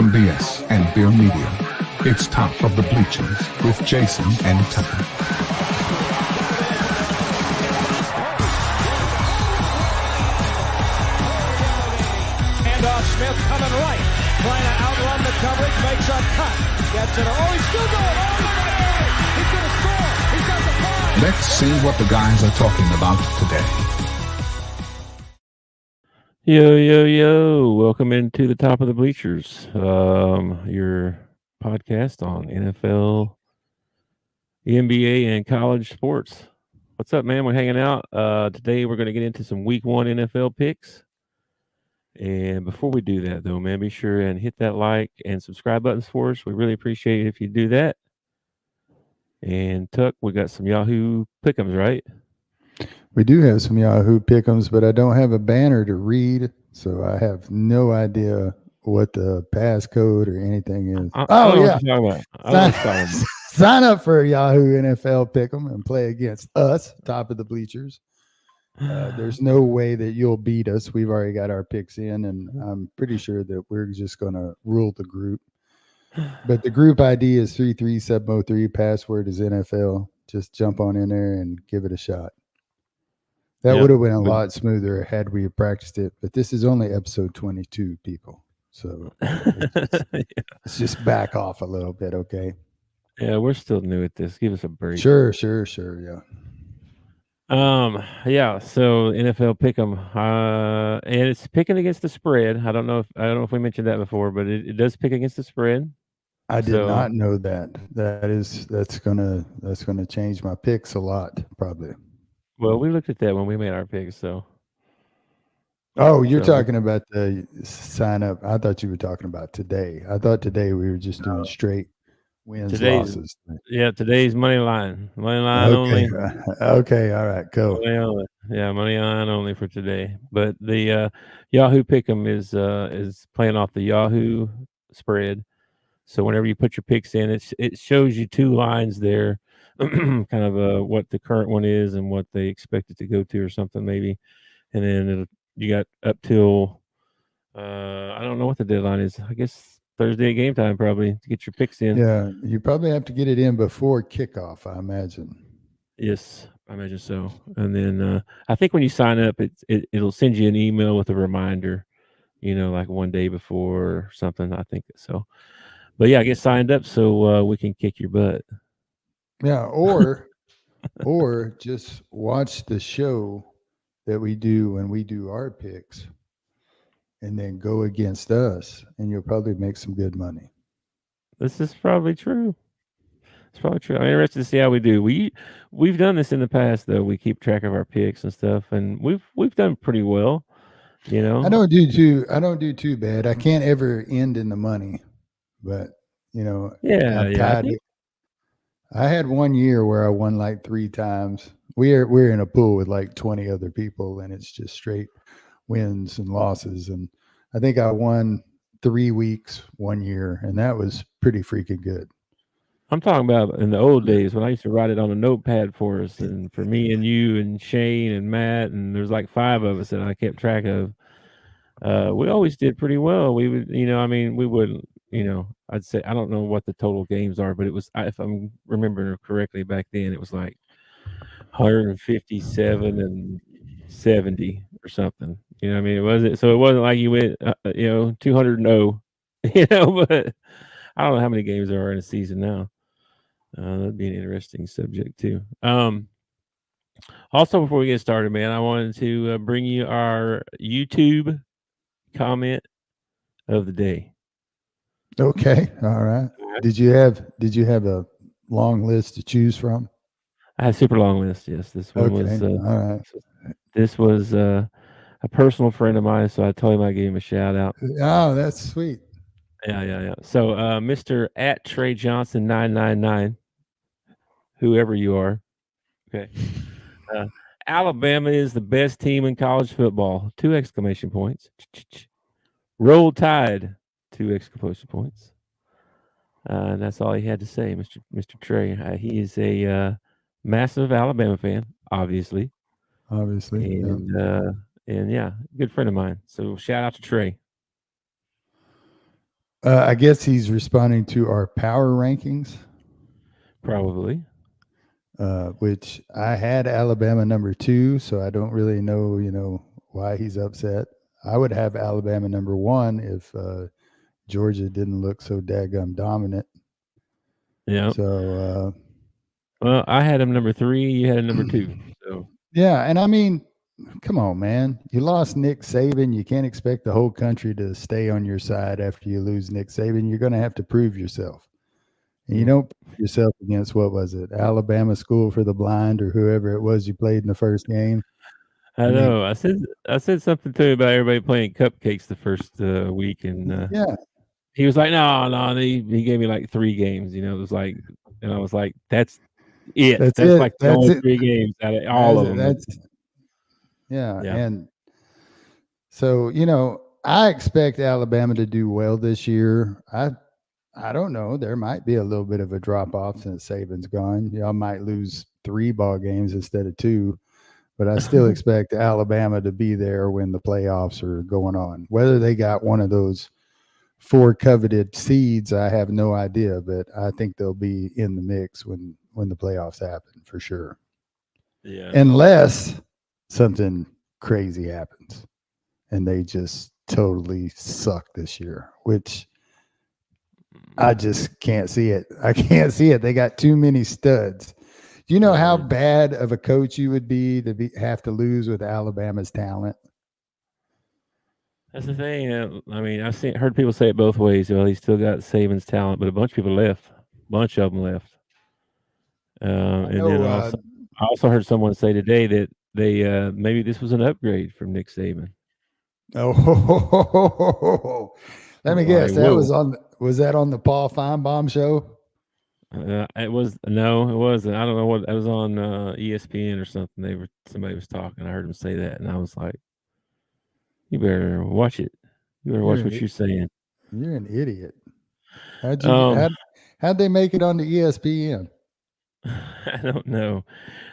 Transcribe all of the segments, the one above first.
From BS and Beer Media, it's Top of the Bleachers with Jason and Tucker. Handoff, Smith coming right, trying to outrun the coverage, makes a cut, gets it. Oh, he's still going. Oh, he's going to score. He's got the five. Let's see what the guys are talking about today. Yo. Welcome into the Top of the Bleachers, your podcast on NFL, NBA, and college sports. What's up, man? We're hanging out. Today we're going to get into some week one NFL picks. And before we do that, though, man, be sure and hit that like and subscribe buttons for us. We really appreciate it if you do that. And Tuck, we got some Yahoo pick'ems, right? We do have some Yahoo pick'ems, but I don't have a banner to read, so I have no idea what the passcode or anything is. Sign up for a Yahoo NFL pick'em and play against us, Top of the Bleachers. There's no way that you'll beat us. We've already got our picks in, and I'm pretty sure that we're just going to rule the group. But the group ID is 33703. Password is NFL. Just jump on in there and give it a shot. That would have been a lot smoother had we practiced it. But this is only episode 22, people. So let's just back off a little bit, okay? Yeah, we're still new at this. Give us a break. Sure, yeah. So NFL pick'em, and it's picking against the spread. I don't know if we mentioned that before, but it does pick against the spread. I did not know that. That's gonna change my picks a lot, probably. Well, we looked at that when we made our picks. So. Oh, you're talking about the sign up. I thought you were talking about today. I thought today we were just doing straight wins, losses. Yeah, today's money line only. Okay, all right, go. Money line only for today. But the Yahoo pick'em is playing off the Yahoo spread. So whenever you put your picks in, it shows you two lines there, kind of what the current one is and what they expect it to go to or something maybe, and then you got up till I don't know what the deadline is. I guess Thursday at game time probably to get your picks in. Yeah, you probably have to get it in before kickoff, I imagine. Yes, I imagine so. And then I think when you sign up, it'll send you an email with a reminder, like one day before or something. I think so. But yeah, get signed up so we can kick your butt. Yeah, or just watch the show that we do when we do our picks, and then go against us, and you'll probably make some good money. This is probably true. It's probably true. I'm interested to see how we do. We've done this in the past, though. We keep track of our picks and stuff, and we've done pretty well. I don't do too bad. I can't ever end in the money, but I had 1 year where I won like 3 times. We're in a pool with like 20 other people, and it's just straight wins and losses. And I think I won 3 weeks 1 year, and that was pretty freaking good. I'm talking about in the old days when I used to write it on a notepad for us, and for me and you and Shane and Matt, and there's like 5 of us that I kept track of. We always did pretty well. We would, we would, I'd say, I don't know what the total games are, but it was, if I'm remembering correctly back then, it was like 157 and 70 or something. It wasn't like you went, 200-0, but I don't know how many games there are in a season now. That'd be an interesting subject too. Also, before we get started, man, I wanted to bring you our YouTube comment of the day. Okay, all right. Did you have a long list to choose from? I had a super long list. Yes, this one was. All right. This was a personal friend of mine, so I told him I'd give him a shout out. Oh, that's sweet. Yeah. So, Mr. at Trey Johnson 999, whoever you are, okay. Alabama is the best team in college football. 2 exclamation points. Roll Tide. 2 exclamation points. And that's all he had to say, Mr. Trey. He is a massive Alabama fan, obviously. And yeah, good friend of mine. So shout out to Trey. I guess he's responding to our power rankings, Probably. which I had Alabama number 2, so I don't really know, why he's upset. I would have Alabama number 1 if Georgia didn't look so daggum dominant. Yeah. So Well, I had him number 3. You had him number 2. So yeah, and I mean, come on, man. You lost Nick Saban. You can't expect the whole country to stay on your side after you lose Nick Saban. You're going to have to prove yourself. And you don't prove yourself against, what was it, Alabama School for the Blind or whoever it was you played in the first game. I mean, know. I said something to him about everybody playing cupcakes the first week, and yeah, he was like, "No." He gave me like 3 games. It was like, and I was like, "That's it. that's That's it. like the That's only it. 3 games out of all of them." That's yeah. Yeah. And so, I expect Alabama to do well this year. I don't know. There might be a little bit of a drop off since Saban's gone. Y'all might lose 3 ball games instead of 2, but I still expect Alabama to be there when the playoffs are going on. Whether they got one of those 4 coveted seeds, I have no idea, but I think they'll be in the mix when the playoffs happen for sure. Yeah. Unless something crazy happens and they just totally suck this year, which I just can't see it. I can't see it. They got too many studs. Do you know how bad of a coach you would be to have to lose with Alabama's talent? That's the thing. I mean, heard people say it both ways. Well, he's still got Saban's talent, but a bunch of people left. A bunch of them left. And then I also heard someone say today that they maybe this was an upgrade from Nick Saban. Oh, let me guess. Like, That whoa. was that on the Paul Feinbaum show? It wasn't. I don't know what it was on ESPN or something. Somebody was talking. I heard him say that, and I was like, "You better watch it. You better watch what you're saying." You're an idiot. How'd they make it on the ESPN? I don't know.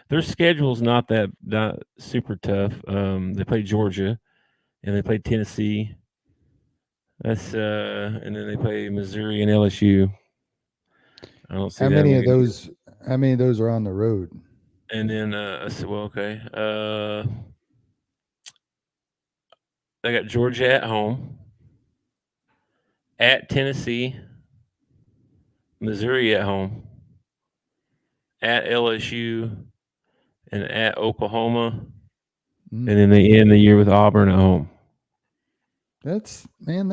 Their schedule's not super tough. They play Georgia, and they play Tennessee. That's and then they play Missouri and LSU. I don't see How that many one of those? How many of those are on the road? And then okay. They got Georgia at home, at Tennessee, Missouri at home, at LSU, and at Oklahoma, and then they end the year with Auburn at home. That's a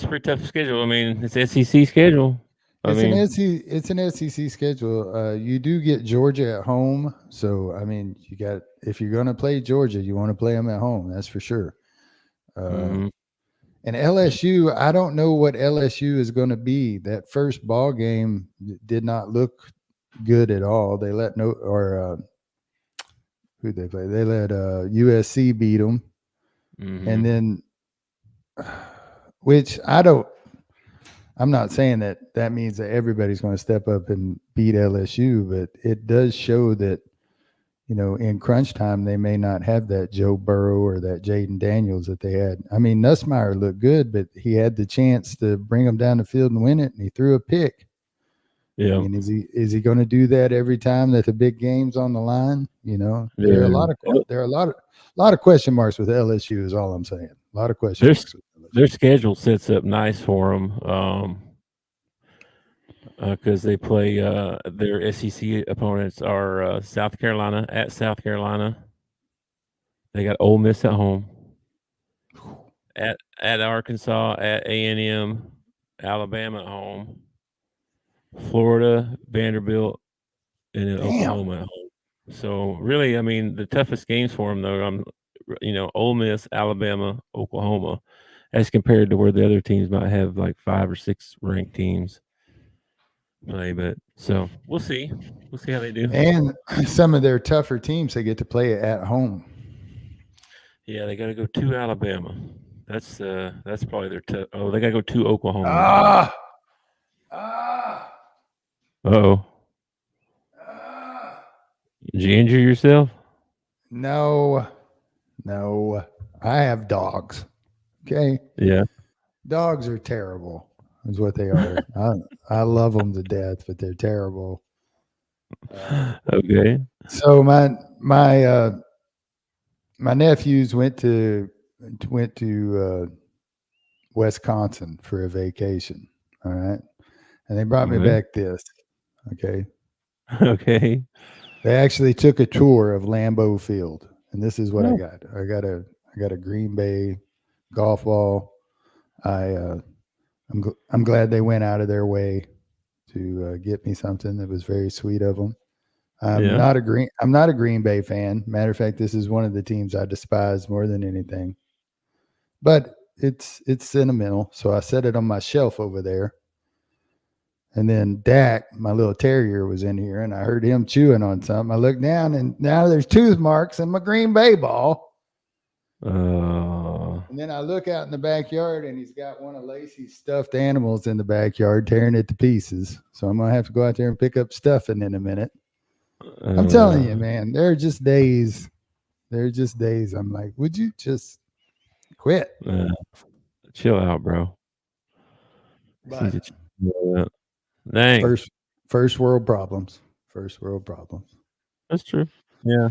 pretty tough schedule. I mean, it's SEC schedule. It's an SEC schedule. You do get Georgia at home, so I mean, if you're going to play Georgia, you want to play them at home. That's for sure. And LSU, I don't know what LSU is going to be. That first ball game did not look good at all. They let who'd they play? They let USC beat them, and then which I'm not saying that means that everybody's going to step up and beat LSU, but it does show that, in crunch time, they may not have that Joe Burrow or that Jaden Daniels that they had. I mean, Nussmeier looked good, but he had the chance to bring them down the field and win it, and he threw a pick. Yeah. I mean, is he going to do that every time that the big game's on the line? There are a lot of question marks with LSU. Is all I'm saying. A lot of question marks with LSU. Their schedule sets up nice for them because they play their SEC opponents are South Carolina at South Carolina. They got Ole Miss at home. At Arkansas, at A&M, Alabama at home, Florida, Vanderbilt, and then Oklahoma at home. So really, I mean, the toughest games for them though, Ole Miss, Alabama, Oklahoma, as compared to where the other teams might have like 5 or 6 ranked teams play. But so we'll see how they do. And some of their tougher teams, they get to play at home. Yeah, they got to go to Alabama. That's probably their tough. Oh, they got to go to Oklahoma. Uh-oh. Did you injure yourself? No. I have dogs. Okay. Yeah. Dogs are terrible, is what they are. I love them to death, but they're terrible. Okay. So my nephews went to Wisconsin for a vacation. All right, and they brought me Okay. back this. Okay, Okay. they actually took a tour of Lambeau Field, and this is what I Oh. got. I got a Green Bay golf ball. I'm glad they went out of their way to get me something that was very sweet of them. I'm Yeah. not a Green Bay fan. Matter of fact, this is one of the teams I despise more than anything. But it's sentimental, so I set it on my shelf over there. And then Dak, my little terrier, was in here, and I heard him chewing on something. I looked down, and now there's tooth marks in my Green Bay ball. And then I look out in the backyard, and he's got one of Lacey's stuffed animals in the backyard, tearing it to pieces. So I'm gonna have to go out there and pick up stuffing in a minute. I'm telling you, man, there are just days. There are just days. I'm like, would you just quit? Chill out, bro. But Dang. first world problems. First world problems. That's true. Yeah.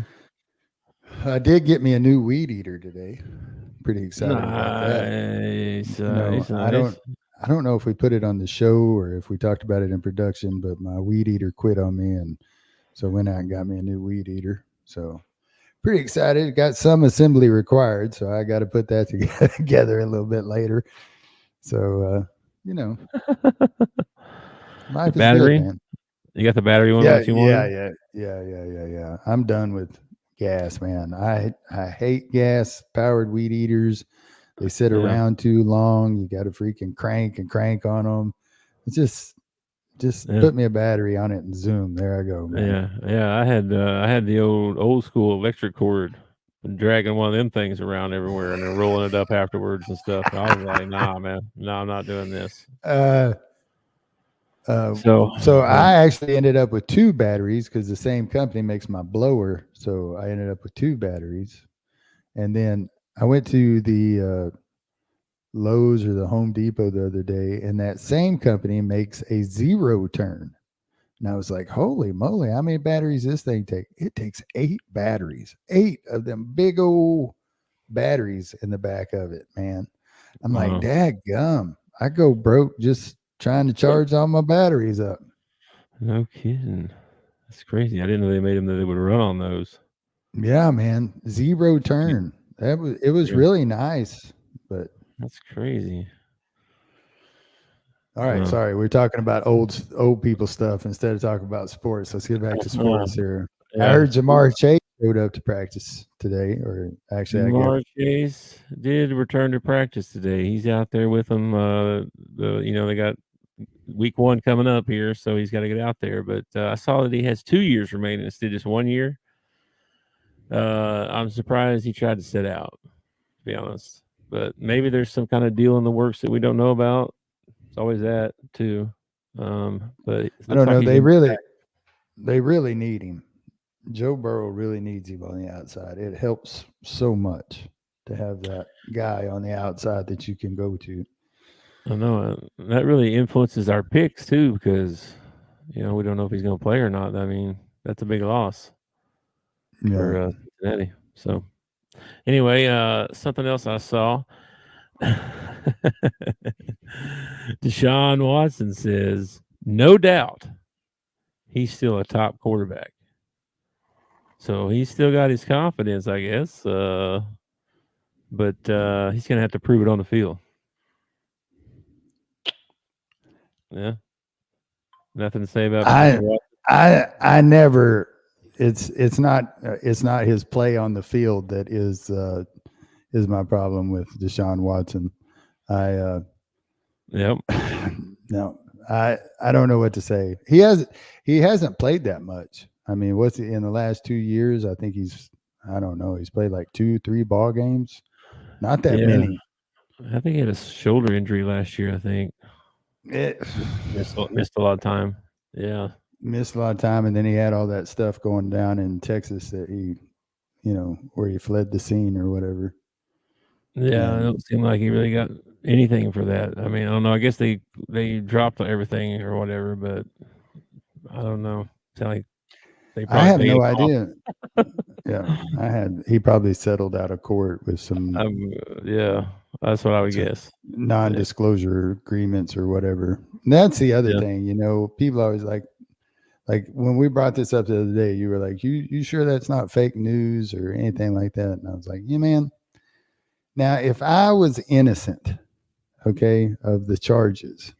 I did get me a new weed eater today. Pretty excited about that. Nice. I don't know if we put it on the show or if we talked about it in production, but my weed eater quit on me, and so went out and got me a new weed eater. So pretty excited. Got some assembly required, so I got to put that together a little bit later. So life is battery? good, man. You got the battery one? Yeah. I'm done with gas, man. I hate gas powered weed eaters. They sit around too long. You got to freaking crank on them. It's just put me a battery on it and zoom. There I go, man. Yeah. I had the old school electric cord, and dragging one of them things around everywhere and then rolling it up afterwards and stuff. And I was like, nah, man, no, I'm not doing this. So I actually ended up with two batteries because the same company makes my blower. So I ended up with two batteries, and then I went to the Lowe's or the Home Depot the other day, and that same company makes a zero turn. And I was like, holy moly, how many batteries this thing take? It takes 8 batteries, 8 of them big old batteries in the back of it, man. I'm like, dadgum, I go broke just trying to charge all my batteries up. No kidding. That's crazy. I didn't know they made them that they would run on those. Yeah, man. Zero turn. It was really nice, but that's crazy. All right, sorry. We're talking about old people stuff instead of talking about sports. Let's get back to sports here. Yeah. I heard Jamar Chase showed up to practice today, or actually, Jamar Chase did return to practice today. He's out there with them. They got week 1 coming up here, so he's got to get out there. But I saw that he has 2 years remaining instead of just 1 year. I'm surprised he tried to sit out, to be honest. But maybe there's some kind of deal in the works that we don't know about. It's always that too. But I don't know. They really need him. Joe Burrow really needs him on the outside. It helps so much to have that guy on the outside that you can go to. I know that really influences our picks too, because we don't know if he's going to play or not. I mean, that's a big loss for Cincinnati. So anyway, something else I saw. Deshaun Watson says, no doubt, he's still a top quarterback. So he's still got his confidence, I guess. But he's going to have to prove it on the field. Yeah. Nothing to say about I never. It's not his play on the field that is my problem with Deshaun Watson. Yep. No, I don't know what to say. He hasn't played that much. I mean, what's it in the last 2 years? I think he's played like 2-3 ball games. Not that many. I think he had a shoulder injury last year, I think. Missed a lot of time. Yeah. Missed a lot of time, and then he had all that stuff going down in Texas that he, where he fled the scene or whatever. Yeah, it don't seem like he really got anything for that. I mean, I don't know. I guess they dropped everything or whatever, but I don't know. Sound like they I probably have paid no him off. idea. Yeah, he probably settled out of court with some Yeah, that's what I would guess. non-disclosure agreements or whatever. And that's the other Yeah. thing, people always like when we brought this up the other day, you were like, you sure that's not fake news or anything like that? And I was like, yeah, man. Now, if I was innocent, okay, of the charges,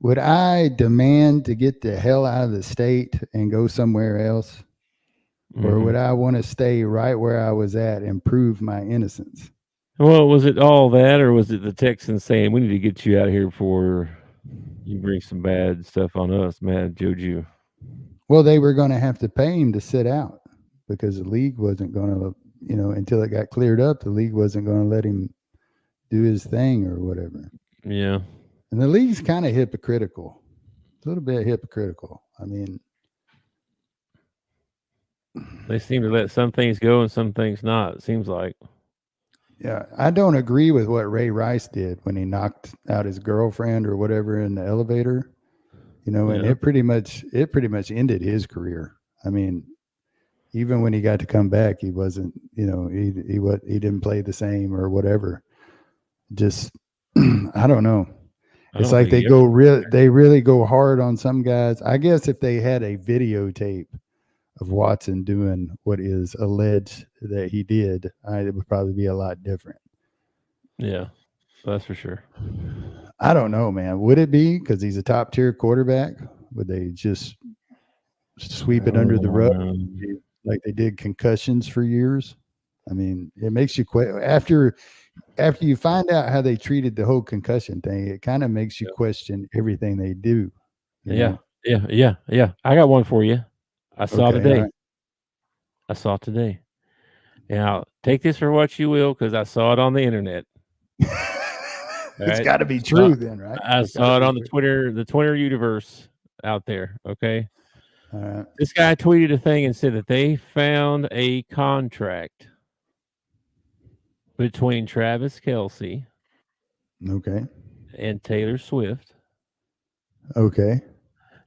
would I demand to get the hell out of the state and go somewhere else? Or Mhm. would I want to stay right where I was at and prove my innocence? Well, was it all that, or was it the Texans saying we need to get you out of here before you bring some bad stuff on us, Mad Juju? Well, they were going to have to pay him to sit out because the league wasn't going to, until it got cleared up, the league wasn't going to let him do his thing or whatever. Yeah. And the league's kind of hypocritical, a little bit hypocritical. I mean, They seem to let some things go and some things not, it seems like. yeah, I don't agree with what Ray Rice did when he knocked out his girlfriend or whatever in the elevator. And Yeah. it pretty much ended his career. I mean, even when he got to come back, he wasn't, he didn't play the same or whatever. Just I don't know. I It's don't like think they really go hard on some guys. I guess if they had a videotape of Watson doing what is alleged that he did, it would probably be a lot different. Yeah, that's for sure. I don't know, man. Would it be because he's a top tier quarterback? Would they just sweep it under the rug like they did concussions for years? I mean, it makes you after you find out how they treated the whole concussion thing. It kind of makes you question everything they do. Yeah. I got one for you. I saw Okay. today. Right. I saw today. Now, take this for what you will, because I saw it on the internet. It's got to be true then, right? I saw it on the Twitter universe out there. Okay. All right. This guy tweeted a thing and said that they found a contract between Travis Kelce Okay. and Taylor Swift Okay.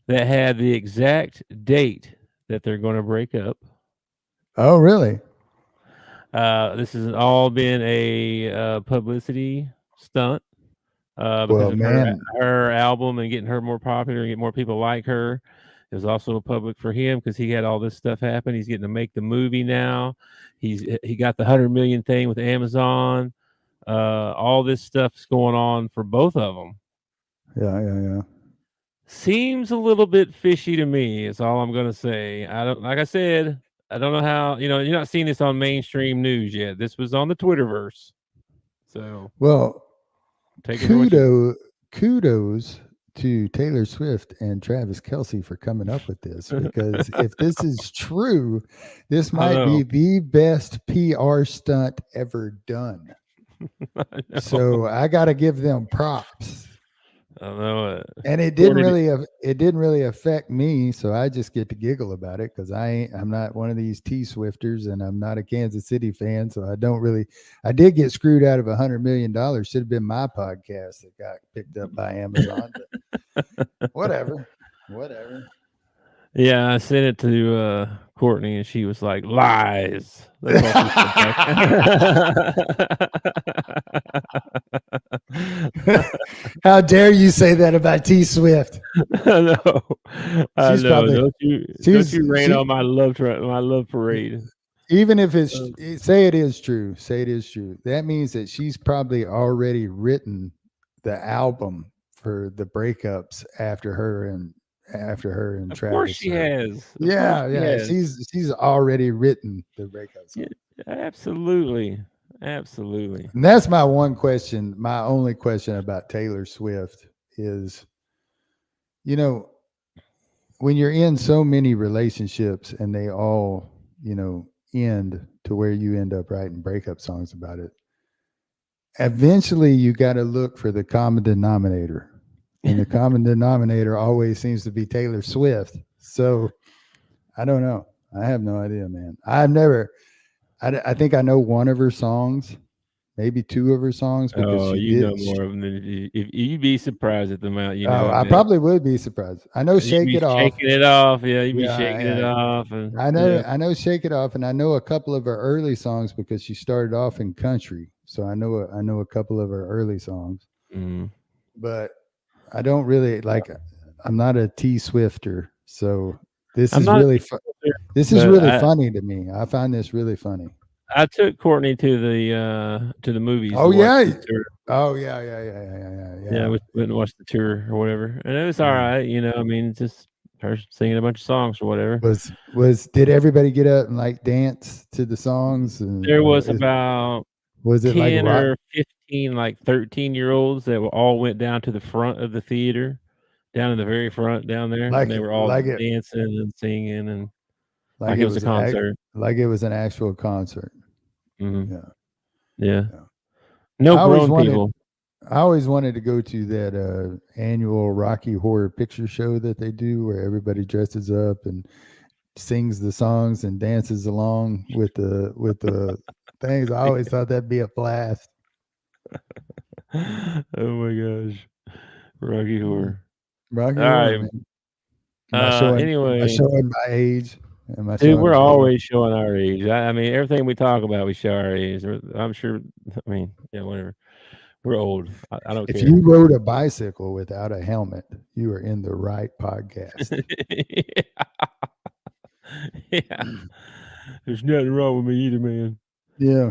that had the exact date that they're going to break up. Oh, really? This has all been a publicity stunt because Well, of man. her album and getting her more popular and get more people like her. It was also public for him because he had all this stuff happen. He's getting to make the movie now. He got the 100 million thing with Amazon. All this stuff's going on for both of them. Yeah. Seems a little bit fishy to me. Is all I'm gonna say. Like I said, I don't know how. You're not seeing this on mainstream news yet. This was on the Twitterverse. So, well, take it. Kudos to Taylor Swift and Travis Kelce for coming up with this, because if this is true, this might be the best PR stunt ever done. So I got to give them props. I don't know. And it didn't really affect me, so I just get to giggle about it because I'm not one of these T Swifters, and I'm not a Kansas City fan, so I did get screwed out of $100 million. Should have been my podcast that got picked up by Amazon. But whatever. Yeah, I sent it to Courtney, and she was like, "Lies." That's all How dare you say that about T Swift? I know. Don't you rain on my love parade. Even if say it is true, that means that she's probably already written the album for the breakups after her and Travis. Of course she has. Yeah. She's already written the breakups. Yeah, absolutely. And that's my one question. My only question about Taylor Swift is, when you're in so many relationships and they all, end to where you end up writing breakup songs about it, eventually you got to look for the common denominator. And the common denominator always seems to be Taylor Swift. So I don't know. I have no idea, man. I think I know one of her songs, maybe 2 of her songs because Oh, she you did. know more of them than if you'd be surprised at the amount you know. I Man. probably would be surprised. I know You'd "Shake be It Off." shaking it off. Yeah, you'd be Yeah, shaking it off. And I know "Shake It Off," and I know a couple of her early songs because she started off in country. So I know a couple of her early songs, mm. but I don't really like. I'm not a T Swifter, so this I'm is not. really this is But really funny to me. I find this really funny. I took Courtney to the movies Oh to watch yeah. the tour. Oh yeah. Yeah, we went and watched the tour or whatever, and it was all Yeah. right. You know, I mean, it's just her singing a bunch of songs or whatever. Did everybody get up and like dance to the songs? There was about Was it like 10 rock? or 15, like 13-year-olds that all went down to the front of the theater, down in the very front down there, and they were all dancing and singing and like it was a concert. Like it was an actual concert. Mhm. Yeah. Yeah. No I always grown wanted people. I always wanted to go to that annual Rocky Horror Picture Show that they do where everybody dresses up and sings the songs and dances along with the things. I always thought that'd be a blast. Oh my gosh. Rocky Horror. Rocky All Horror, right. man. Am I Anyway, showing my age? Am I dude, showing we're my age? always showing our age. I mean, everything we talk about, we show our age. I'm sure. I mean, yeah, whatever. We're old. I don't If care. you rode a bicycle without a helmet, you are in the right podcast. Yeah. There's nothing wrong with me either, man. Yeah.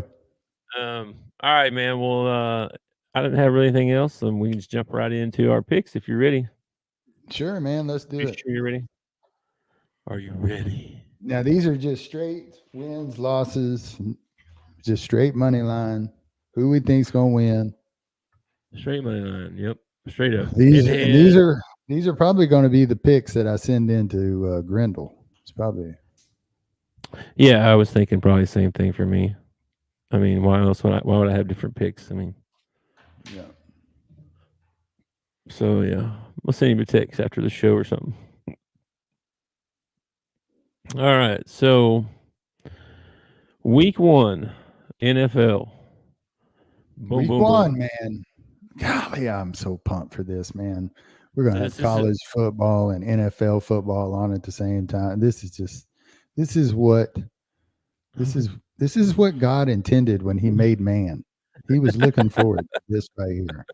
All right, man. Well, I didn't have really anything else, and we can just jump right into our picks if you're ready. Sure, man. Let's do it. Sure you're ready? Are you ready? Now these are just straight wins, losses, just straight money line. Who we think's gonna win? Straight money line. Yep. Straight up. These are probably going to be the picks that I send into Grindle. It's probably. Yeah, I was thinking probably the same thing for me. I mean, why would I have different picks? I mean, Yeah. So yeah, we'll send you a text after the show or something. All right, so week 1, NFL. Boom, Week boom, 1, boom. man. Golly, I'm so pumped for this, man. We're going to have This is college football and NFL football on at the same time. This is what God intended when he made man. He was looking forward to this right here.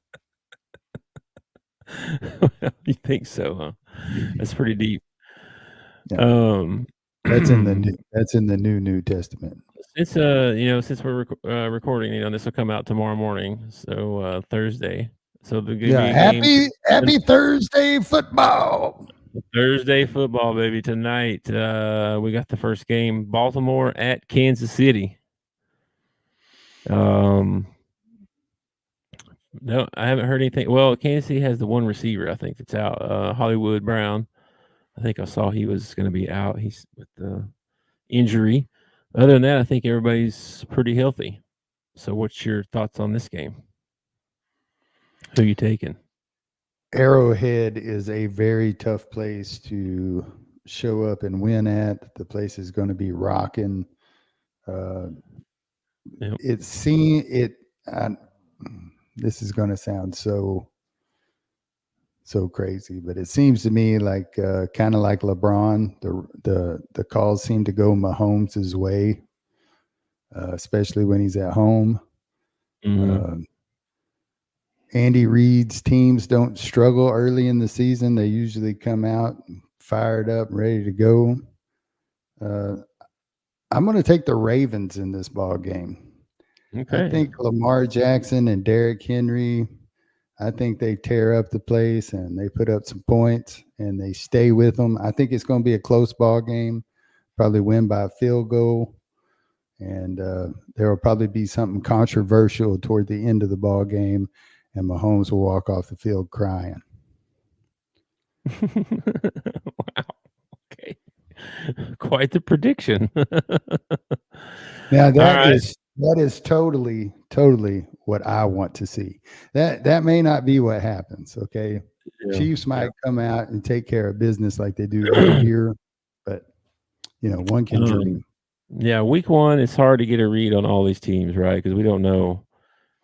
You think so, huh? That's pretty deep. Yeah. That's in the New Testament. Since since we're recording, this will come out tomorrow morning, so Thursday. So the good happy Thursday football. Thursday football, baby. Tonight, we got the first game, Baltimore at Kansas City. No, I haven't heard anything. Well, Kansas City has the one receiver, I think, that's out. Hollywood Brown. I think I saw he was going to be out. He's with the injury. Other than that, I think everybody's pretty healthy. So what's your thoughts on this game? Who you taking? Arrowhead is a very tough place to show up and win at. The place is going to be rocking. Yep. This is going to sound so crazy, but it seems to me like kind of like LeBron, the calls seem to go Mahomes' way, especially when he's at home. Mm-hmm. Andy Reid's teams don't struggle early in the season. They usually come out fired up, ready to go. I'm going to take the Ravens in this ball game. Okay. I think Lamar Jackson and Derrick Henry, I think they tear up the place and they put up some points and they stay with them. I think it's going to be a close ball game, probably win by a field goal. And there will probably be something controversial toward the end of the ball game, and Mahomes will walk off the field crying. Wow. Okay. Quite the prediction. Now that is totally what I want to see. That may not be what happens. Okay. Yeah. Chiefs might come out and take care of business like they do every year, but one can dream. Yeah, week 1, it's hard to get a read on all these teams, right? Because we don't know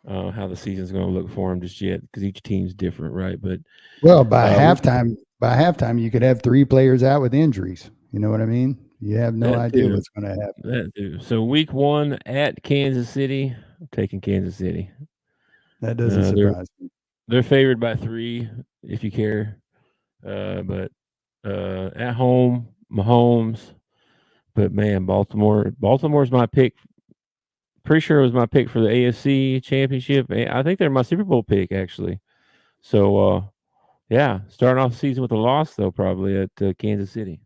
how the season's going to look for them just yet because each team's different, right? But Well, by halftime, you could have 3 players out with injuries. You know what I mean? You have no that idea too, what's going to happen. that too. So week 1 at Kansas City, I'm taking Kansas City. That doesn't They're surprise me. they're favored by 3 if you care. But at home, Mahomes. But man, Baltimore's my pick. Pretty sure it was my pick for the AFC Championship. I think they're my Super Bowl pick actually. So yeah, starting off the season with a loss though, probably at Kansas City.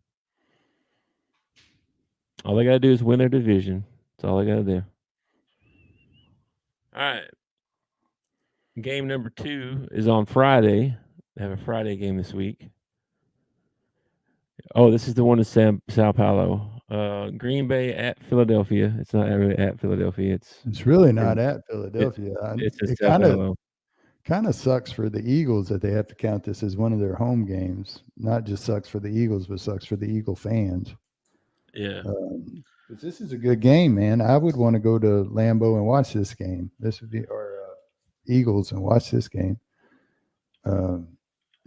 All they got to do is win their division. That's all they got to do. All right. Game number 2 is on Friday. They have a Friday game this week. Oh, this is the one in Sao Paulo. Green Bay at Philadelphia. It's not really at Philadelphia. It's really not at Philadelphia. It's in It Sao Paulo. kind of sucks for the Eagles that they have to count this as one of their home games. Not just sucks for the Eagles, but sucks for the Eagle fans. Yeah. 'Cause this is a good game, man. I would want to go to Lambeau and watch this game. This would be or Eagles and watch this game.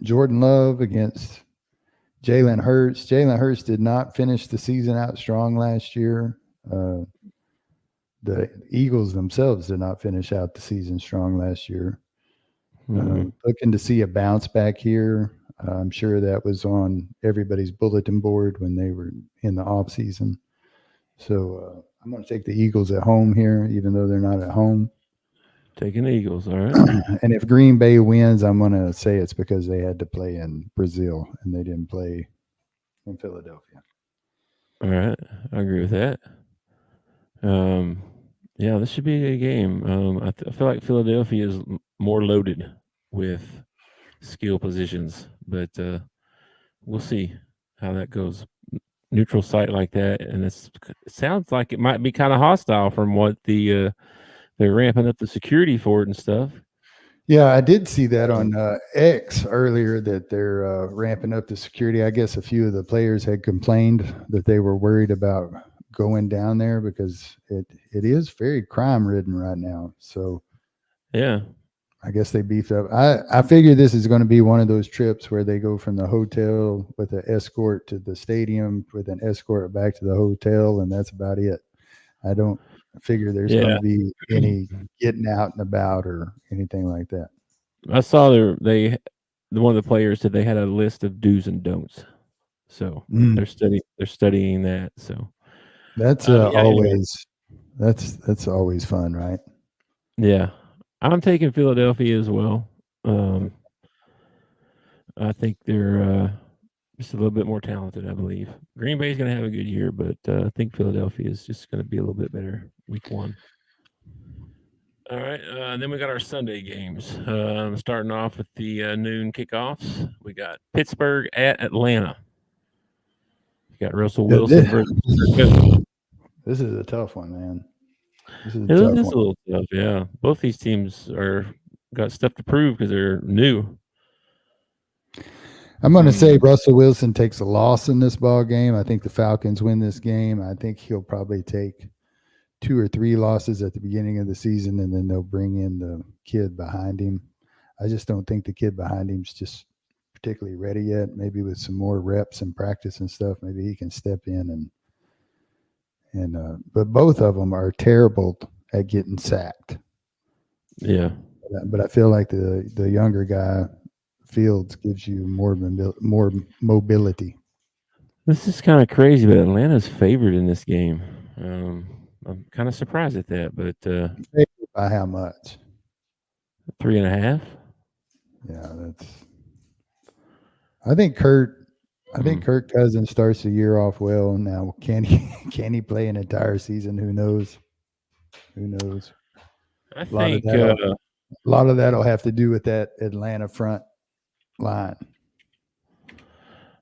Jordan Love against Jalen Hurts. Jalen Hurts did not finish the season out strong last year. The Eagles themselves did not finish out the season strong last year. Looking to see a bounce back here. I'm sure that was on everybody's bulletin board when they were in the off season. So I'm going to take the Eagles at home here, even though they're not at home. Taking the Eagles, all right. And if Green Bay wins, I'm going to say it's because they had to play in Brazil and they didn't play in Philadelphia. All right, I agree with that. Yeah, this should be a game. I feel like Philadelphia is more loaded with skill positions, but we'll see how that goes. Neutral site like that, and it sounds like it might be kind of hostile from what they're ramping up the security for it and stuff. Yeah, I did see that on X earlier that they're ramping up the security. I guess a few of the players had complained that they were worried about going down there because it is very crime ridden right now. So yeah, I guess they beefed up. I figure this is going to be one of those trips where they go from the hotel with an escort to the stadium with an escort back to the hotel, and that's about it. I don't figure there's going to be any getting out and about or anything like that. I saw one of the players said they had a list of do's and don'ts, so they're studying that. So that's always that's always fun, right? Yeah, I'm taking Philadelphia as well. I think they're just a little bit more talented, I believe. Green Bay's going to have a good year, but I think Philadelphia is just going to be a little bit better week 1. All right, then we got our Sunday games. Starting off with the noon kickoffs. We got Pittsburgh at Atlanta. You got Russell Wilson versus. This is a tough one, man. This is a little tough, yeah. Both these teams got stuff to prove because they're new. I'm going to say Russell Wilson takes a loss in this ball game. I think the Falcons win this game. I think he'll probably take 2 or 3 losses at the beginning of the season, and then they'll bring in the kid behind him. I just don't think the kid behind him's just particularly ready yet. Maybe with some more reps and practice and stuff, maybe he can step in but both of them are terrible at getting sacked. Yeah. But I feel like the younger guy, Fields, gives you more mobility. This is kind of crazy, but Atlanta's favored in this game. I'm kind of surprised at that, but by how much? 3.5. Yeah, I think Kirk Cousins starts the year off well. Now, can he play an entire season? Who knows? I think a lot of that'll have to do with that Atlanta front line.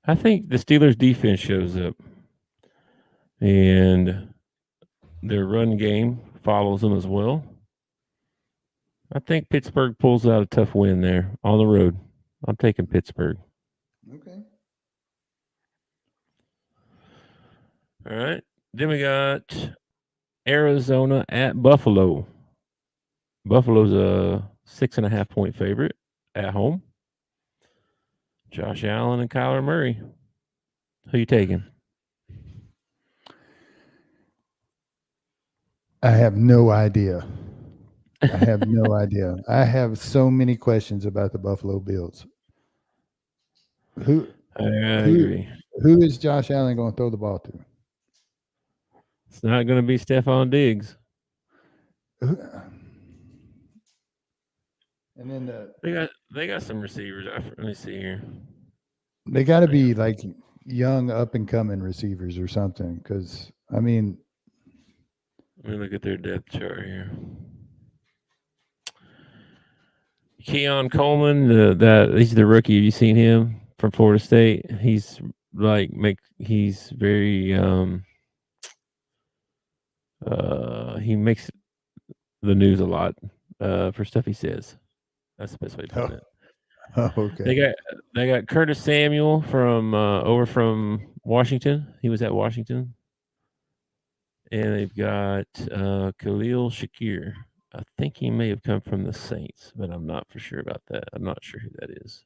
I think the Steelers defense shows up, and their run game follows them as well. I think Pittsburgh pulls out a tough win there on the road. I'm taking Pittsburgh. Okay. All right. Then we got Arizona at Buffalo. Buffalo's a 6.5-point favorite at home. Josh Allen and Kyler Murray. Who you taking? I have no idea. I have no idea. I have so many questions about the Buffalo Bills. Who I agree. who is Josh Allen going to throw the ball to? It's not going to be Stephon Diggs. And then They got some receivers. Let me see here. they got to be like young up and coming receivers or something. Because I mean, Let me look at their depth chart here. Keon Coleman, he's the rookie. Have you seen him from Florida State? He's he's very he makes the news a lot for stuff he says. That's the best way to put it. oh, okay. They got Curtis Samuel from over from Washington. He was at Washington. And they've got Khalil Shakir. I think he may have come from the Saints, but I'm not for sure about that. I'm not sure who that is.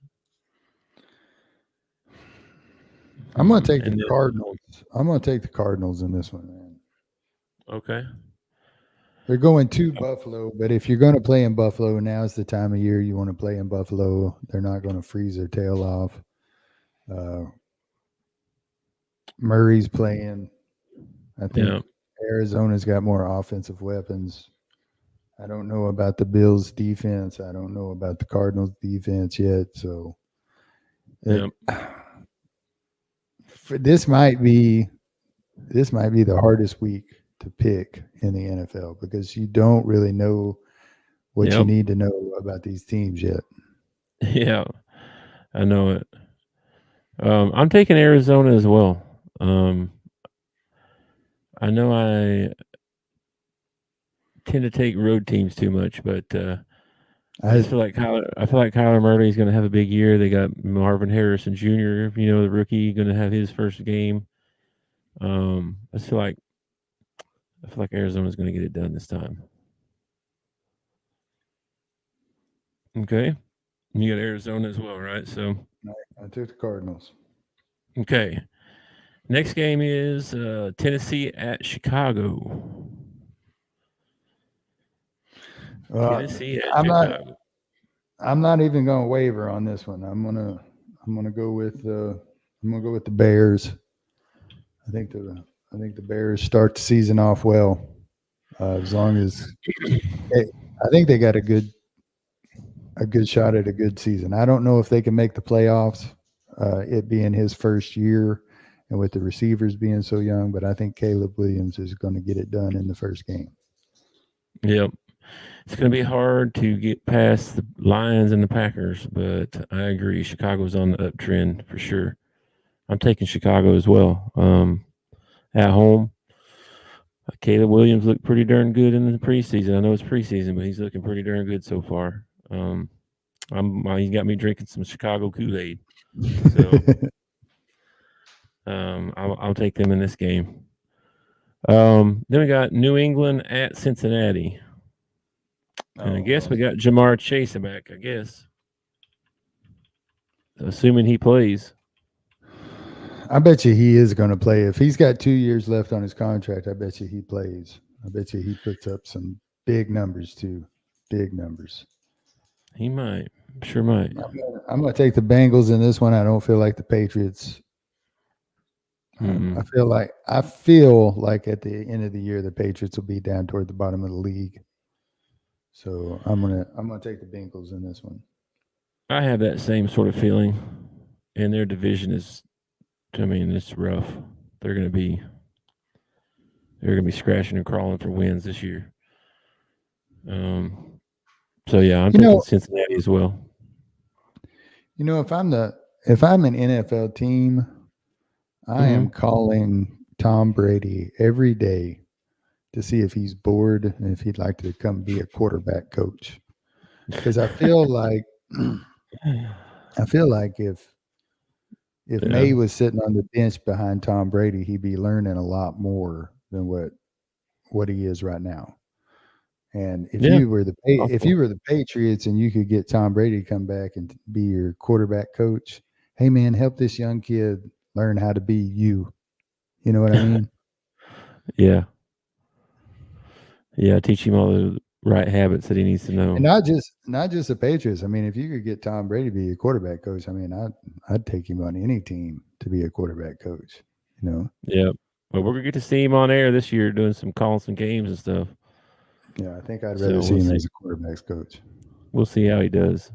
I'm going to take the Cardinals. I'm going to take the Cardinals in this one, man. Okay. They're going to Buffalo, but if you're going to play in Buffalo, now's the time of year you want to play in Buffalo. They're not going to freeze their tail off. Murray's playing. I think Arizona's got more offensive weapons. I don't know about the Bills' defense. I don't know about the Cardinals' defense yet. So this might be the hardest week to pick in the NFL because you don't really know what you need to know about these teams yet. Yeah, I know it. I'm taking Arizona as well. I know I tend to take road teams too much, but I feel like Kyler Murray is going to have a big year. They got Marvin Harrison Jr., the rookie, going to have his first game. I feel like Arizona's going to get it done this time. Okay. You got Arizona as well, right? So I took the Cardinals. Okay. Next game is Tennessee at Chicago. Tennessee at Chicago. I'm not even going to waver on this one. I'm gonna go with the Bears. I think the Bears start the season off well. As long as I think they got a good shot at a good season. I don't know if they can make the playoffs, it being his first year and with the receivers being so young, but I think Caleb Williams is going to get it done in the first game. Yep. It's going to be hard to get past the Lions and the Packers, but I agree. Chicago's on the uptrend for sure. I'm taking Chicago as well. At home, Caleb Williams looked pretty darn good in the preseason. I know it's preseason, but he's looking pretty darn good so far. He got me drinking some Chicago Kool-Aid. So I'll take them in this game. Then we got New England at Cincinnati. And I guess we got Jamar Chase back, I guess. Assuming he plays. I bet you he is going to play. If he's got 2 years left on his contract, I bet you he plays. I bet you he puts up some big numbers too. Big numbers. He might. Sure might. I'm going to take the Bengals in this one. I don't feel like the Patriots. I feel like at the end of the year, the Patriots will be down toward the bottom of the league. So I'm gonna take the Bengals in this one. I have that same sort of feeling, and their division is, it's rough. They're gonna be scratching and crawling for wins this year. So yeah, I'm taking Cincinnati as well. If I'm an NFL team, I am calling Tom Brady every day to see if he's bored and if he'd like to come be a quarterback coach. Because I feel like if May was sitting on the bench behind Tom Brady, he'd be learning a lot more than what he is right now. And if Yeah. you were the Patriots and you could get Tom Brady to come back and be your quarterback coach, hey man, help this young kid learn how to be you. You know what I mean? Yeah. Yeah. Teach him all the right habits that he needs to know. And not just the Patriots. I mean, if you could get Tom Brady to be your quarterback coach, I mean, I'd take him on any team to be a quarterback coach. You know? Yeah. Well, we're gonna get to see him on air this year doing calling some games and stuff. Yeah, I think I'd So rather see we'll him see. as a quarterbacks coach. We'll see how he does.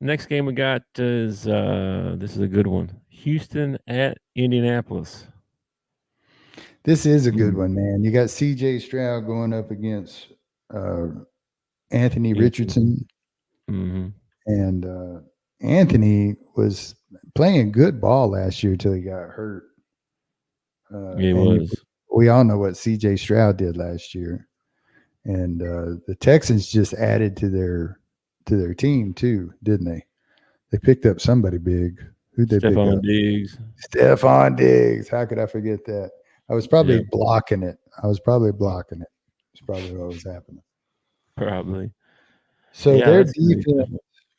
Next game we got is this is a good one. Houston at Indianapolis. This is a good one, man. You got C.J. Stroud going up against Anthony Richardson, Mm-hmm. and Anthony was playing good ball last year until he got hurt. He and was. we all know what C.J. Stroud did last year, and the Texans just added to their team too, didn't they? They picked up somebody big. Who'd they pick Stephon up? Diggs. Stephon Diggs. How could I forget that? I was probably blocking it. It's probably what was happening. Probably. So Yeah, their that's gonna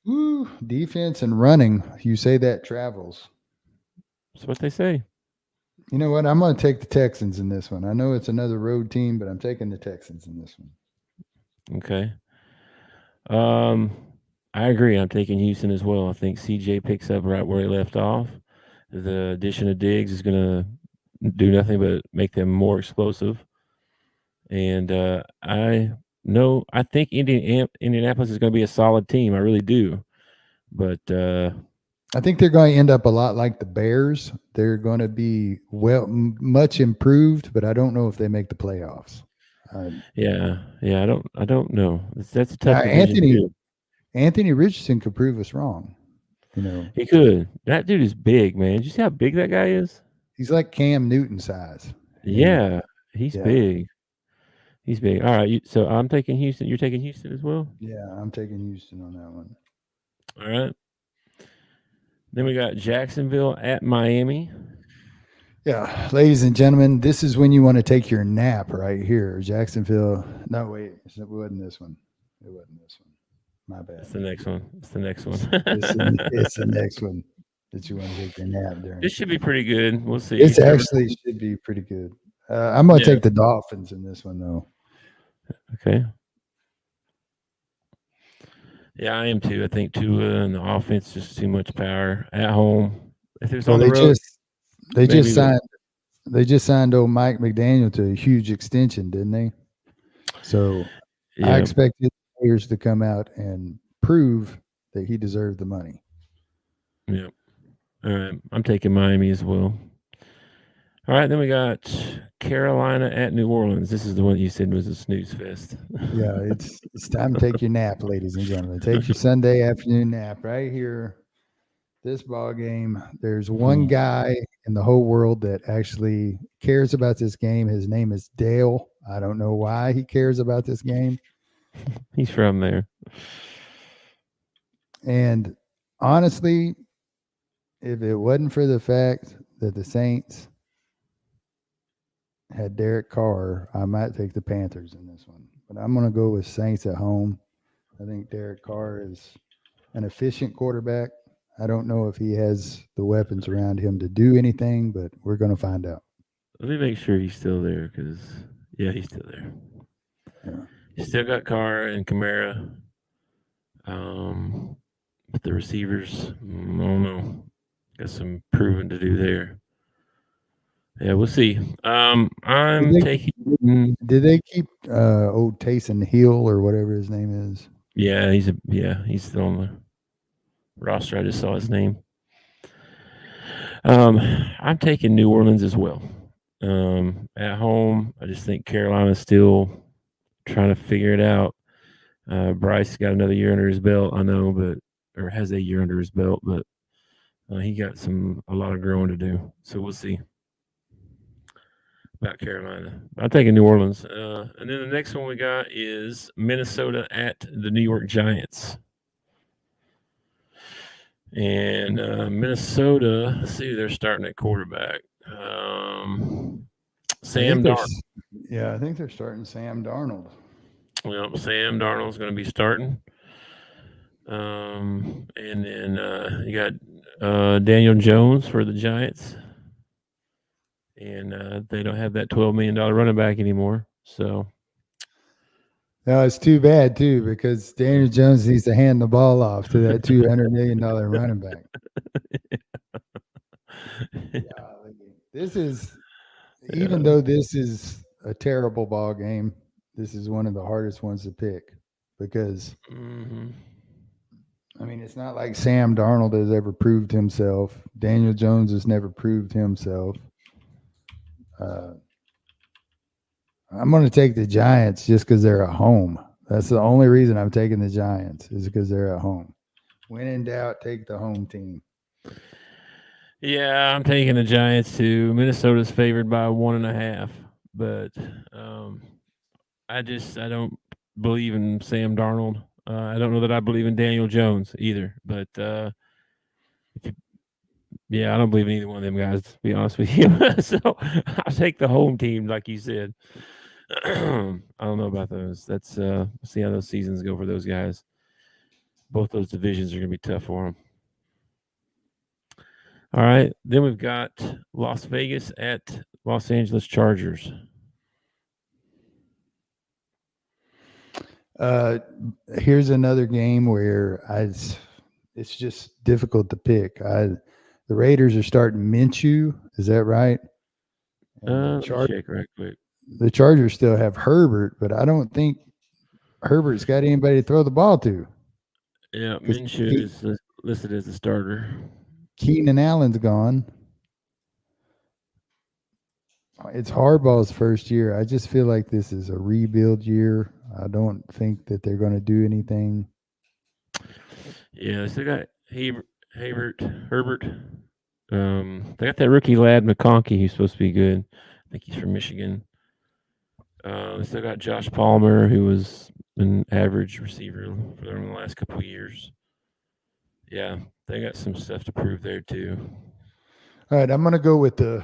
be defense and running, you say that travels. That's what they say. You know what? I'm going to take the Texans in this one. I know it's another road team, but I'm taking the Texans in this one. Okay. I agree. I'm taking Houston as well. I think CJ picks up right where he left off. The addition of Diggs is going to do nothing but make them more explosive. And I think Indianapolis is going to be a solid team. I really do. But I think they're going to end up a lot like the Bears. They're going to be much improved, but I don't know if they make the playoffs. yeah, I don't know. That's a tough division too. Anthony Richardson could prove us wrong. You know, He could. That dude is big, man. Did you see how big that guy is? He's like Cam Newton size. Yeah, he's big. He's big. All right. So I'm taking Houston. You're taking Houston as well? Yeah, I'm taking Houston on that one. All right. Then we got Jacksonville at Miami. Yeah, ladies and gentlemen, this is when you want to take your nap right here. Jacksonville. No, wait. It wasn't this one. It wasn't this one. My bad. It's the next one. It's the next one that you want to take your nap during. This should be pretty good. We'll see. This actually should be pretty good. I'm going to take the Dolphins in this one, though. Okay. Yeah, I am too. I think Tua and the offense just too much power at home. If it's on the road, they just signed old Mike McDaniel to a huge extension, didn't they? So I expected players to come out and prove that he deserved the money. Yeah. All right. I'm taking Miami as well. All right. Then we got Carolina at New Orleans. This is the one you said was a snooze fest. Yeah, it's time to take your nap, ladies and gentlemen. Take your Sunday afternoon nap right here. This ball game. There's one guy in the whole world that actually cares about this game. His name is Dale. I don't know why he cares about this game. He's from there. And honestly, if it wasn't for the fact that the Saints had Derek Carr, I might take the Panthers in this one. But I'm going to go with Saints at home. I think Derek Carr is an efficient quarterback. I don't know if he has the weapons around him to do anything, but we're going to find out. Let me make sure he's still there because, he's still there. Yeah. He's still got Carr and Kamara. But the receivers, I don't know. Got some proving to do there. Yeah, we'll see. Did they keep old Taysom Hill or whatever his name is? Yeah, he's still on the roster. I just saw his name. I'm taking New Orleans as well. At home, I just think Carolina's still trying to figure it out. Bryce got another year under his belt, I know, or has a year under his belt, but he got a lot of growing to do. So we'll see about Carolina. I'm taking New Orleans. And then the next one we got is Minnesota at the New York Giants. And Minnesota, let's see who they're starting at quarterback. Sam Darnold. Yeah, I think they're starting Sam Darnold. Well, Sam Darnold's going to be starting. And then you got Daniel Jones for the Giants. And they don't have that $12 million running back anymore. So, No, it's too bad, too, because Daniel Jones needs to hand the ball off to that $200 million running back. This is, even though this is a terrible ball game, this is one of the hardest ones to pick because, I mean, it's not like Sam Darnold has ever proved himself. Daniel Jones has never proved himself. I'm going to take the Giants just because they're at home. That's the only reason I'm taking the Giants is because they're at home. When in doubt, take the home team. Yeah, I'm taking the Giants too. Minnesota's favored by 1.5, but I don't believe in Sam Darnold. I don't know that I believe in Daniel Jones either. But I don't believe in either one of them guys, to be honest with you. So I'll take the home team, like you said. I don't know about those. That's see how those seasons go for those guys. Both those divisions are going to be tough for them. All right, then we've got Las Vegas at Los Angeles Chargers. Here's another game where it's just difficult to pick. The Raiders are starting Minshew. Is that right? Check right quick. The Chargers still have Herbert, but I don't think Herbert's got anybody to throw the ball to. Yeah, Minshew is listed as the starter. Keenan Allen's gone. It's Harbaugh's first year. I just feel like this is a rebuild year. I don't think that they're going to do anything. Yeah, they still got Herbert. They got that rookie lad McConkey who's supposed to be good. I think he's from Michigan. They still got Josh Palmer, who was an average receiver for them in the last couple of years. Yeah, they got some stuff to prove there too. All right, I'm gonna go with the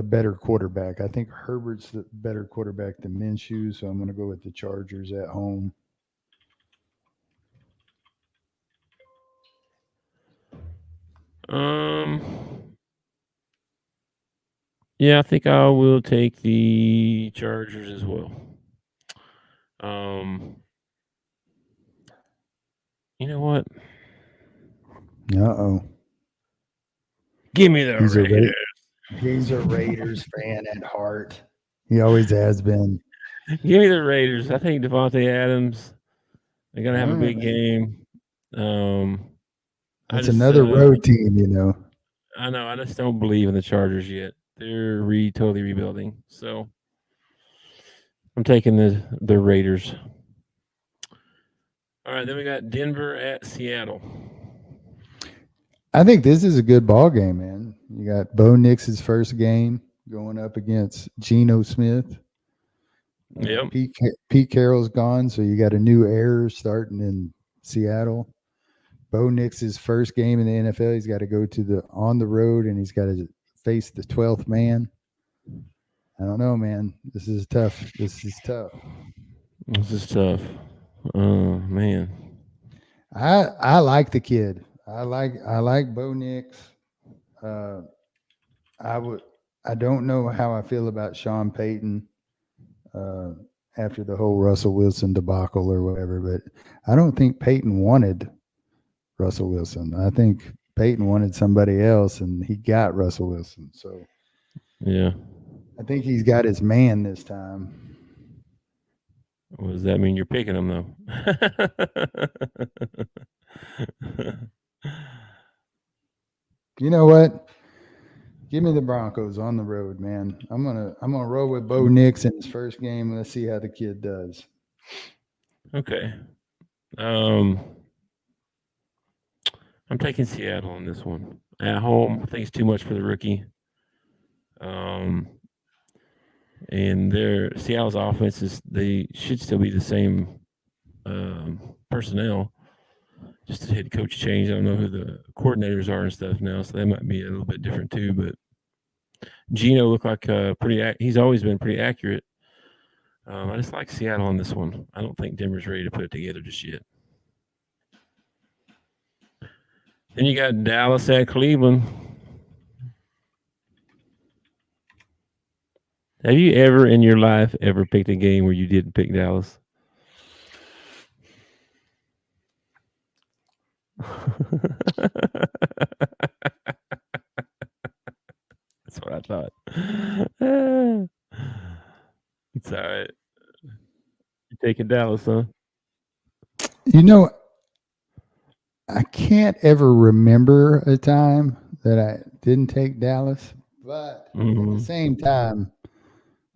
better quarterback. I think Herbert's the better quarterback than Minshew, so I'm gonna go with the Chargers at home. Yeah, I think I will take the Chargers as well. You know what? Uh-oh. Give me the Raiders. He's a Raiders fan at heart. He always has been. Give me the Raiders. I think Devontae Adams, they're going to have a big game. It's another road team, you know. I know. I just don't believe in the Chargers yet. They're totally rebuilding. So I'm taking the Raiders. All right, then we got Denver at Seattle. I think this is a good ball game, man. You got Bo Nix's first game going up against Geno Smith. Yep. Pete Carroll's gone, so you got a new heir starting in Seattle. Bo Nix's first game in the NFL, he's got to go on the road, and he's got to face the 12th man. I don't know, man. This is tough. This is tough. Oh man. I like the kid. I like Bo Nix. I don't know how I feel about Sean Payton after the whole Russell Wilson debacle or whatever, but I don't think Payton wanted Russell Wilson. I think Payton wanted somebody else, and he got Russell Wilson. So yeah, I think he's got his man this time. What does that mean? You're picking him though. You know what? Give me the Broncos on the road, man. I'm gonna roll with Bo Nix in his first game. Let's see how the kid does. Okay. I'm taking Seattle on this one. At home, I think it's too much for the rookie. And Seattle's offenses, they should still be the same personnel. Just the head coach change. I don't know who the coordinators are and stuff now, so that might be a little bit different too. But Gino looked like he's always been pretty accurate. I just like Seattle on this one. I don't think Denver's ready to put it together just yet. Then you got Dallas at Cleveland. Have you ever in your life ever picked a game where you didn't pick Dallas? That's what I thought. It's all right. You taking Dallas, huh? You know, I can't ever remember a time that I didn't take Dallas, but at the same time,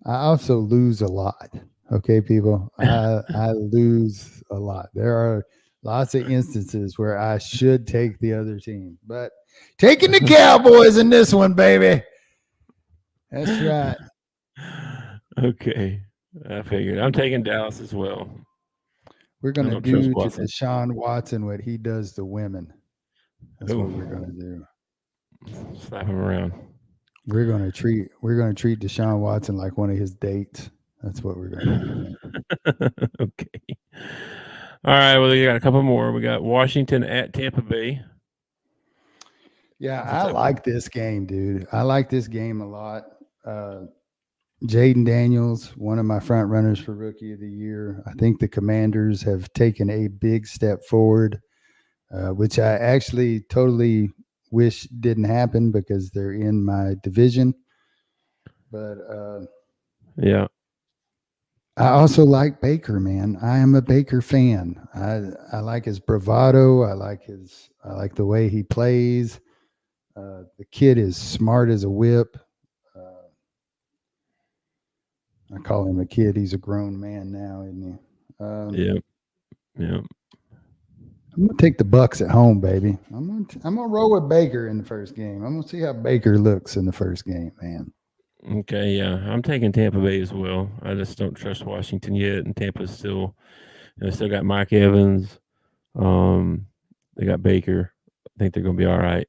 I also lose a lot. Okay, people, I lose a lot. There are lots of instances where I should take the other team, but taking the Cowboys in this one, baby. That's right. Okay, I figured. I'm taking Dallas as well. We're going to do to Deshaun Watson what he does to women. That's what we're going to do. Slap him around. We're going to treat Deshaun Watson like one of his dates. That's what we're going to do. Okay. All right. Well, we got a couple more. We got Washington at Tampa Bay. Yeah, I like this game, dude. I like this game a lot. Jaden Daniels, one of my front runners for Rookie of the Year. I think the Commanders have taken a big step forward, which I actually totally wish didn't happen because they're in my division. But yeah, I also like Baker, man. I am a Baker fan. I like his bravado. I like the way he plays. The kid is smart as a whip. I call him a kid. He's a grown man now, isn't he? Yep. I'm gonna take the Bucks at home, baby. I'm gonna roll with Baker in the first game. I'm gonna see how Baker looks in the first game, man. Okay, yeah, I'm taking Tampa Bay as well. I just don't trust Washington yet, and Tampa's still got Mike Evans. They got Baker. I think they're gonna be all right.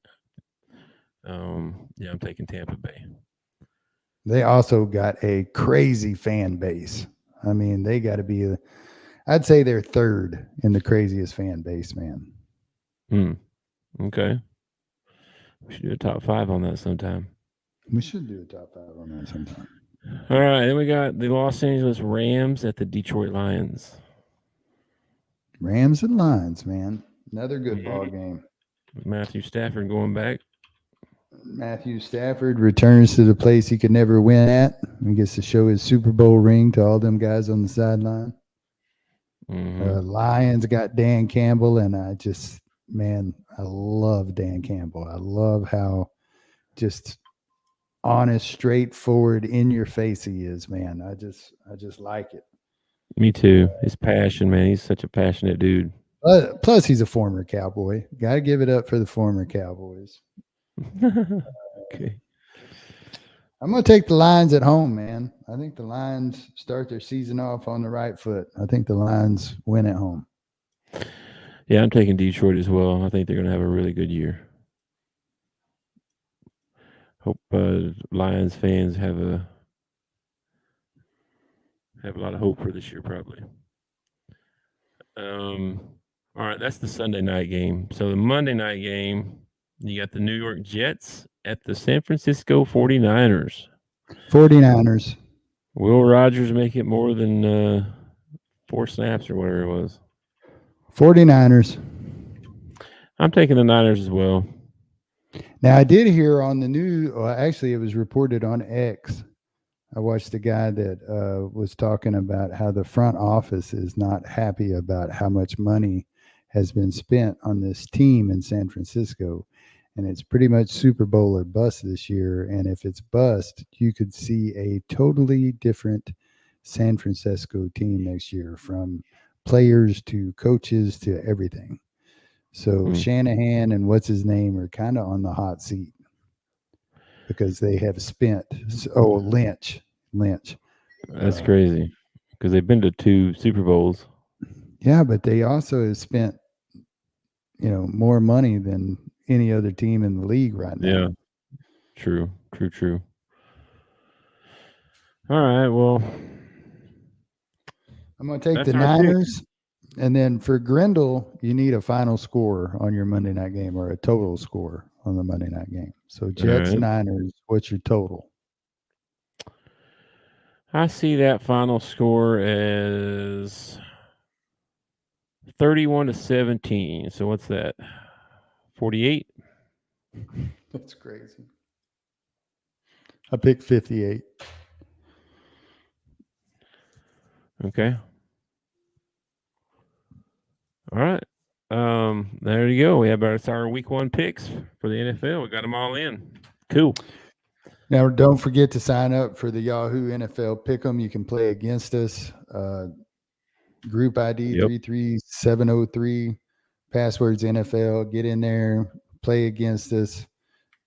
Yeah, I'm taking Tampa Bay. They also got a crazy fan base. I mean, they got to be I'd say they're third in the craziest fan base, man. Okay. We should do a top 5 on that sometime. We should do a top 5 on that sometime. All right. Then we got the Los Angeles Rams at the Detroit Lions. Rams and Lions, man. Another good ball game. Matthew Stafford going back. Matthew Stafford returns to the place he could never win at. He gets to show his Super Bowl ring to all them guys on the sideline. Lions got Dan Campbell, and I love Dan Campbell. I love how just honest, straightforward, in your face he is, man. I just like it. Me too. His passion, man. He's such a passionate dude. Plus, he's a former Cowboy. Got to give it up for the former Cowboys. Okay. I'm going to take the Lions at home, man. I think the Lions start their season off on the right foot. I think the Lions win at home. Yeah, I'm taking Detroit as well. I think they're going to have a really good year. Hope Lions fans have a lot of hope for this year, probably. All right, that's the Sunday night game. So the Monday night game, you got the New York Jets at the San Francisco 49ers. 49ers. Will Rogers make it more than 4 snaps or whatever it was? 49ers. I'm taking the Niners as well. Now, I did hear on the news, actually, it was reported on X. I watched a guy that was talking about how the front office is not happy about how much money has been spent on this team in San Francisco. And it's pretty much Super Bowl or bust this year. And if it's bust, you could see a totally different San Francisco team next year, from players to coaches to everything. So Shanahan and what's his name are kind of on the hot seat because they have spent. Lynch. That's crazy because they've been to 2 Super Bowls. Yeah, but they also have spent, more money than any other team in the league right now. Yeah, true. All right. Well, I'm going to take That's the our pick. Niners. And then for Grindle, you need a final score on your Monday night game or a total score on the Monday night game. So Jets, right. Niners, what's your total? I see that final score as 31-17. So what's that? 48? That's crazy. I picked 58. Okay. All right. There you go. We have our week 1 picks for the NFL. We got them all in. Cool. Now, don't forget to sign up for the Yahoo NFL Pick'em. You can play against us. Group ID 33703. Passwords NFL. Get in there. Play against us.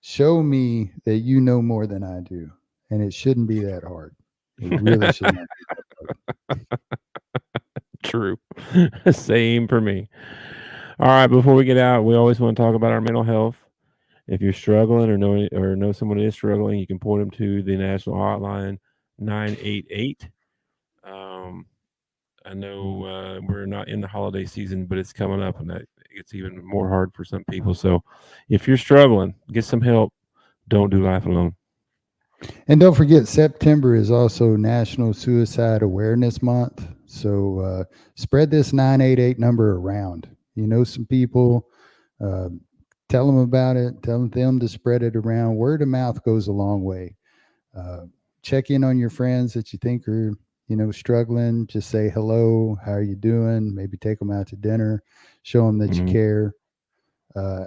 Show me that you know more than I do. And it shouldn't be that hard. It really should not be that hard. True. Same for me. All right. Before we get out, we always want to talk about our mental health. If you're struggling or know someone is struggling, you can point them to the national hotline 988. I know we're not in the holiday season, but it's coming up, and that it's even more hard for some people. So, if you're struggling, get some help. Don't do life alone. And don't forget, September is also National Suicide Awareness Month. So spread this 988 number around. You know some people. Tell them about it. Tell them to spread it around. Word of mouth goes a long way. Check in on your friends that you think are, struggling. Just say hello. How are you doing? Maybe take them out to dinner. Show them that you care.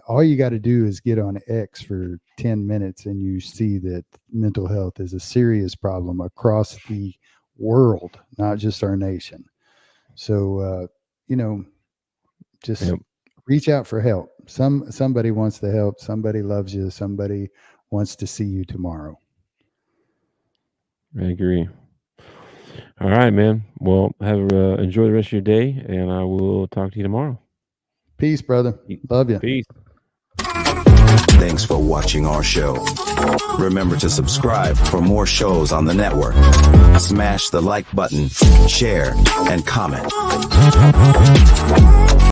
All you got to do is get on X for 10 minutes and you see that mental health is a serious problem across the world, not just our nation. So, just reach out for help. Somebody wants to help. Somebody loves you. Somebody wants to see you tomorrow. I agree. All right, man. Well, enjoy the rest of your day, and I will talk to you tomorrow. Peace, brother. Love you. Peace. Thanks for watching our show. Remember to subscribe for more shows on the network. Smash the like button, share, and comment.